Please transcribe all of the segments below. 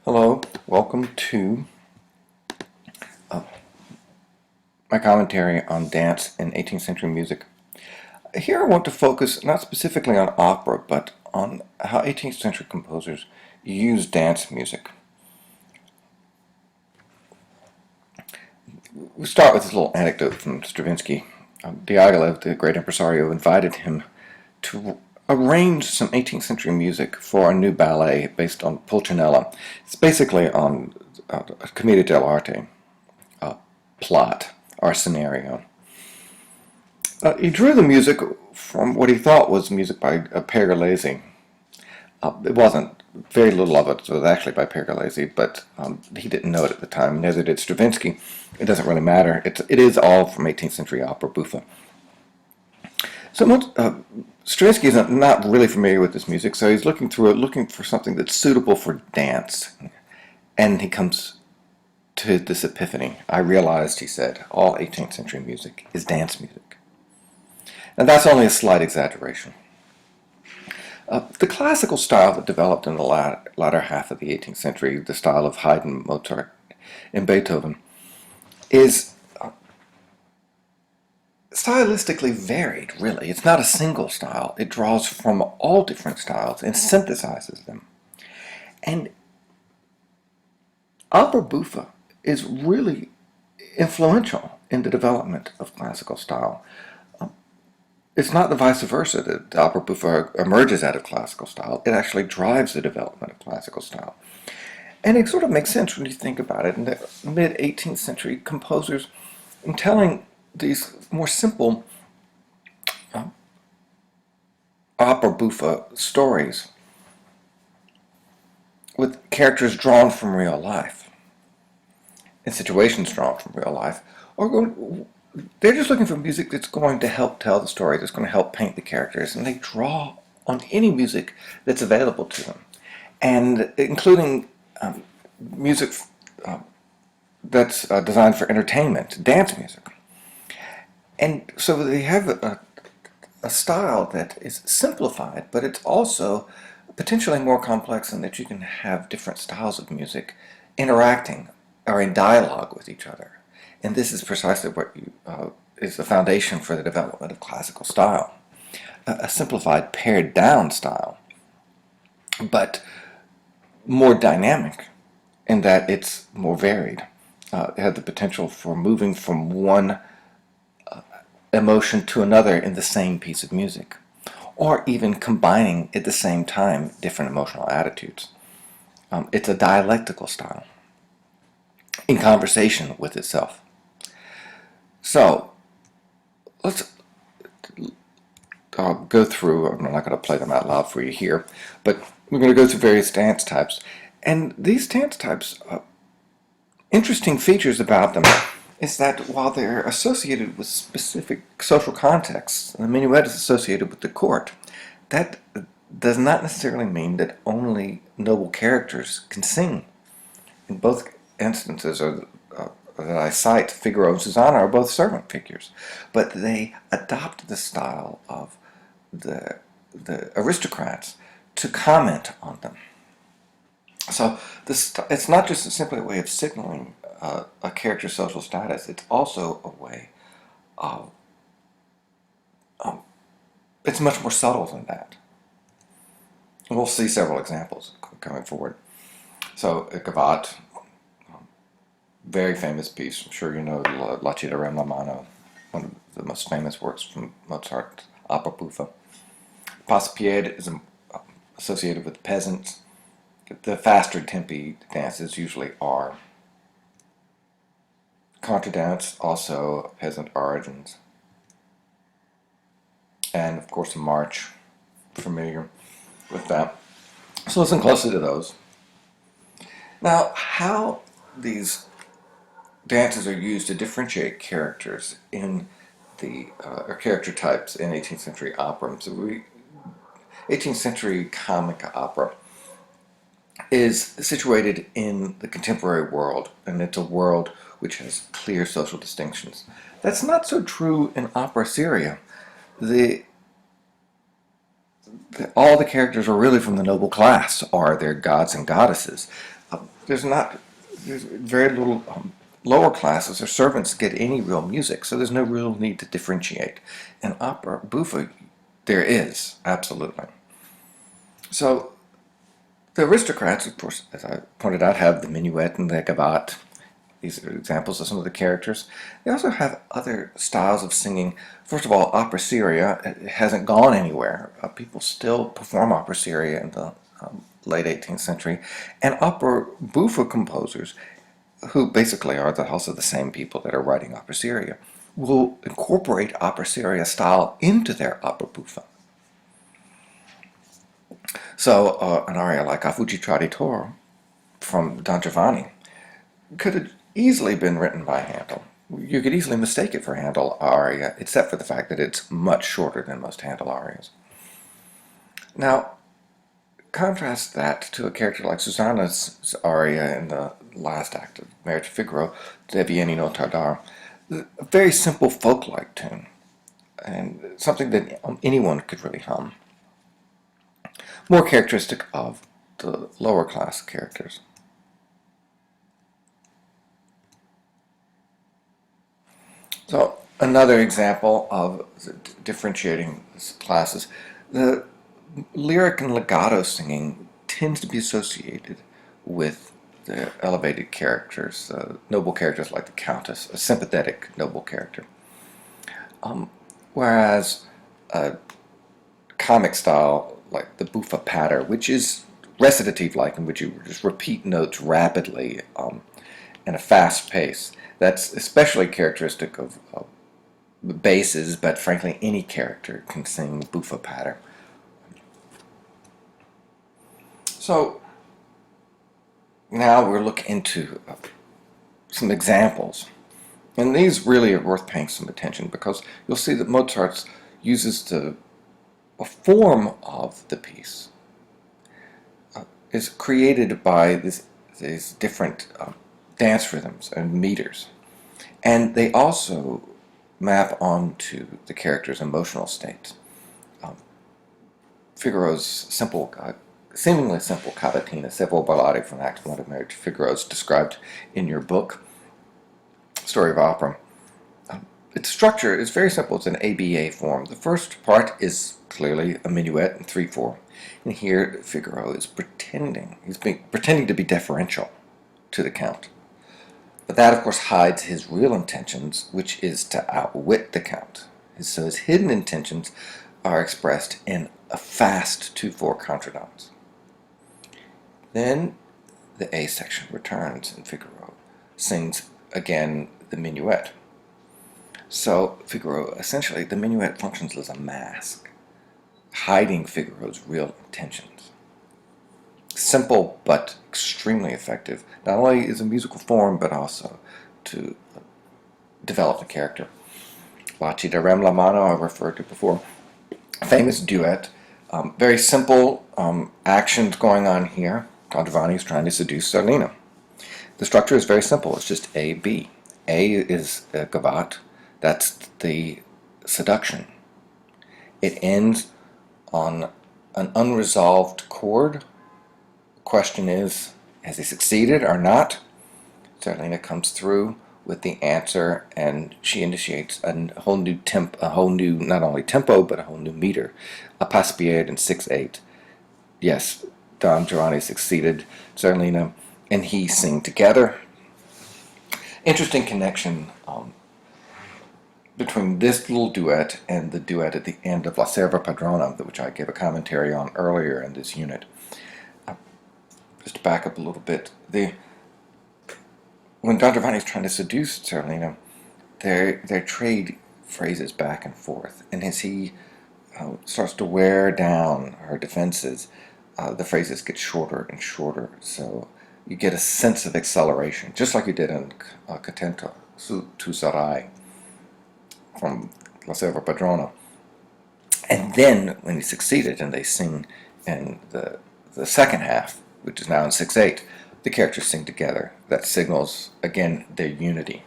Hello, welcome to my commentary on dance in 18th century music. Here I want to focus not specifically on opera, but on how 18th century composers use dance music. We start with this little anecdote from Stravinsky. Diaghilev, the great impresario, invited him to arrange some 18th century music for a new ballet based on Pulcinella. It's basically on a Commedia dell'arte plot or scenario. He drew the music from what he thought was music by Pergolesi. It wasn't. Very little of it was actually by Pergolesi, but he didn't know it at the time. Neither did Stravinsky. It doesn't really matter. It is all from 18th century opera buffa. So Stravinsky is not really familiar with this music, so he's looking through it, looking for something that's suitable for dance. And he comes to this epiphany. I realized, he said, all 18th century music is dance music. Now that's only a slight exaggeration. The classical style that developed in the latter half of the 18th century, the style of Haydn, Mozart, and Beethoven, is stylistically varied, really. It's not a single style. It draws from all different styles and synthesizes them. And opera buffa is really influential in the development of classical style. It's not the vice versa that opera buffa emerges out of classical style. It actually drives the development of classical style. And it sort of makes sense when you think about it. In the mid-18th century, composers, in telling these more simple opera buffa stories with characters drawn from real life and situations drawn from real life, they're just looking for music that's going to help tell the story, that's going to help paint the characters, and they draw on any music that's available to them, and including music that's designed for entertainment, dance music. And so they have a style that is simplified, but it's also potentially more complex in that you can have different styles of music interacting or in dialogue with each other. And this is precisely what is the foundation for the development of classical style. A simplified, pared down style, but more dynamic in that it's more varied. It had the potential for moving from one emotion to another in the same piece of music, or even combining at the same time different emotional attitudes. It's a dialectical style in conversation with itself. So let's go through, I'm not going to play them out loud for you here, but we're going to go through various dance types. And these dance types, interesting features about them is that while they're associated with specific social contexts, the minuet is associated with the court, that does not necessarily mean that only noble characters can sing. In both instances that I cite, Figaro and Susanna are both servant figures, but they adopt the style of the aristocrats to comment on them. So it's not just simply a way of signaling a character's social status, it's also a way of, it's much more subtle than that. And we'll see several examples coming forward. So, Gavotte, very famous piece. I'm sure you know La Città Rem la Mano, one of the most famous works from Mozart's opera buffa. Passepied is associated with peasants. The faster tempi dances usually are. Contradance, also peasant origins. And of course a march, familiar with that. So listen closely to those. Now, how these dances are used to differentiate characters in or character types in 18th century opera. So 18th century comic opera is situated in the contemporary world, and it's a world which has clear social distinctions. That's not so true in opera seria. All the characters are really from the noble class, or they're gods and goddesses. there's not there's very little lower classes or servants get any real music, so there's no real need to differentiate. In opera buffa, there is absolutely. So the aristocrats, of course, as I pointed out, have the minuet and the gavotte. These are examples of some of the characters. They also have other styles of singing. First of all, opera seria hasn't gone anywhere. People still perform opera seria in the late 18th century. And opera buffa composers, who basically are also the same people that are writing opera seria, will incorporate opera seria style into their opera buffa. So an aria like A Fuggi Traditor from Don Giovanni could have easily been written by Handel. You could easily mistake it for Handel aria, except for the fact that it's much shorter than most Handel arias. Now, contrast that to a character like Susanna's aria in the last act of Marriage of Figaro, De Vieni non tardar, a very simple folk-like tune, and something that anyone could really hum. More characteristic of the lower class characters. So another example of differentiating classes, the lyric and legato singing tends to be associated with the elevated characters, noble characters like the Countess, a sympathetic noble character. Whereas a comic style like the buffa patter, which is recitative-like, in which you just repeat notes rapidly in a fast pace, that's especially characteristic of basses, but frankly any character can sing buffa patter. So now we'll look into some examples. And these really are worth paying some attention, because you'll see that Mozart uses the form of the piece is created by these different dance rhythms and meters. And they also map onto the character's emotional states. Figaro's seemingly simple cavatina, Several Ballati from Act 1 of Marriage of Figaro, is described in your book, Story of Opera. Its structure is very simple. It's an ABA form. The first part is clearly a minuet in 3/4. And here Figaro is pretending to be deferential to the Count. But that, of course, hides his real intentions, which is to outwit the Count. So his hidden intentions are expressed in a fast 2/4 contradance. Then the A section returns, and Figaro sings again the minuet. So Figaro, essentially, the minuet functions as a mask, hiding Figaro's real intentions. Simple but extremely effective, not only as a musical form, but also to develop the character. La Ci darem la mano, I referred to before. Famous duet, very simple actions going on here. Don Giovanni is trying to seduce Zerlina. The structure is very simple. It's just A, B. A is a gavotte. That's the seduction. It ends on an unresolved chord. The question is, has he succeeded or not? Zerlina comes through with the answer, and she initiates a whole new not only tempo, but a whole new meter. A Passepied in 6/8. Yes, Don Giovanni succeeded. Zerlina and he sing together. Interesting connection between this little duet and the duet at the end of La Serva Padrona, which I gave a commentary on earlier in this unit. Just to back up a little bit, when Don Giovanni is trying to seduce Zerlina, they trade phrases back and forth, and as he starts to wear down her defenses, the phrases get shorter and shorter, so you get a sense of acceleration, just like you did in Contento tu sarai from La Serva Padrona. And then, when he succeeded, and they sing in the second half, which is now in 6/8, the characters sing together. That signals, again, their unity.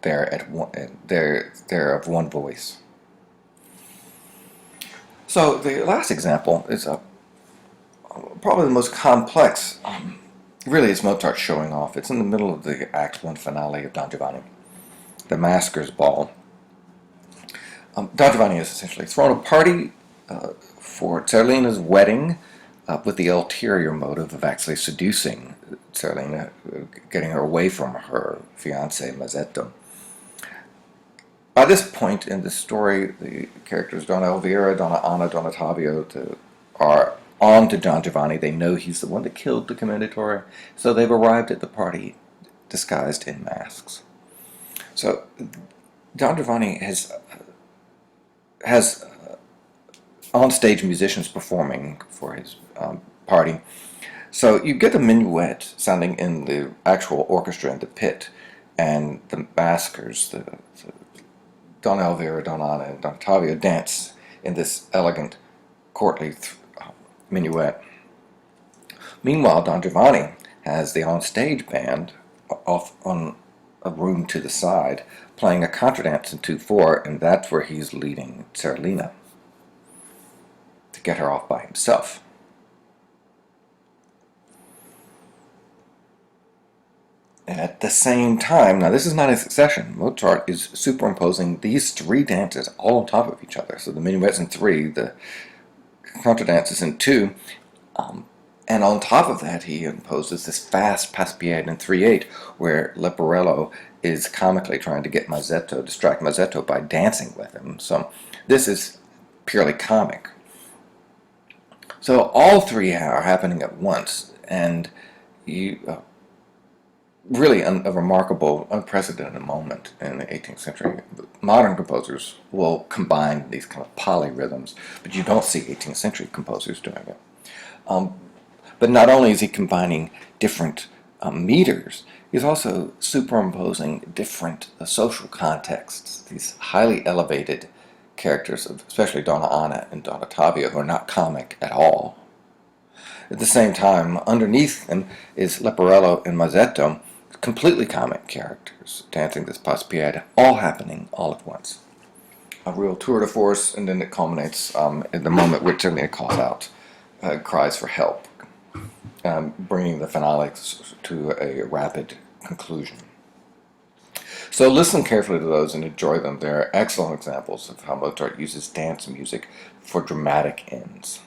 They're of one voice. So the last example is probably the most complex Really, it's Mozart showing off. It's in the middle of the Act 1 finale of Don Giovanni, the Masker's Ball. Don Giovanni has essentially thrown a party for Zerlina's wedding with the ulterior motive of actually seducing Zerlina, getting her away from her fiancé, Mazzetto. By this point in the story, the characters Donna Elvira, Donna Anna, Donna Ottavio are on to Don Giovanni. They know he's the one that killed the commendatore, so they've arrived at the party disguised in masks. So Don Giovanni has on-stage musicians performing for his party. So you get a minuet sounding in the actual orchestra in the pit, and the maskers, the Don Elvira, Don Anna, and Don Ottavio dance in this elegant, courtly minuet. Meanwhile, Don Giovanni has the on-stage band off on a room to the side, playing a contradance in 2/4, and that's where he's leading Zerlina to get her off by himself. And at the same time, now this is not in succession, Mozart is superimposing these three dances all on top of each other. So the minuet's in 3, the contradance is in 2, and on top of that he imposes this fast Passepied in 3/8, where Leporello is comically trying to get Mazzetto, distract Mazzetto by dancing with him. So this is purely comic. So all three are happening at once, and you really a remarkable, unprecedented moment in the 18th century. Modern composers will combine these kind of polyrhythms, but you don't see 18th century composers doing it. But not only is he combining different meters, he's also superimposing different social contexts, these highly elevated characters, especially Donna Anna and Donna Ottavio, who are not comic at all. At the same time, underneath them is Leporello and Mazzetto, completely comic characters, dancing this Passepied, all happening all at once. A real tour de force, and then it culminates in the moment where Zerlina calls out, cries for help, bringing the finale to a rapid conclusion. So listen carefully to those and enjoy them. They're excellent examples of how Mozart uses dance music for dramatic ends.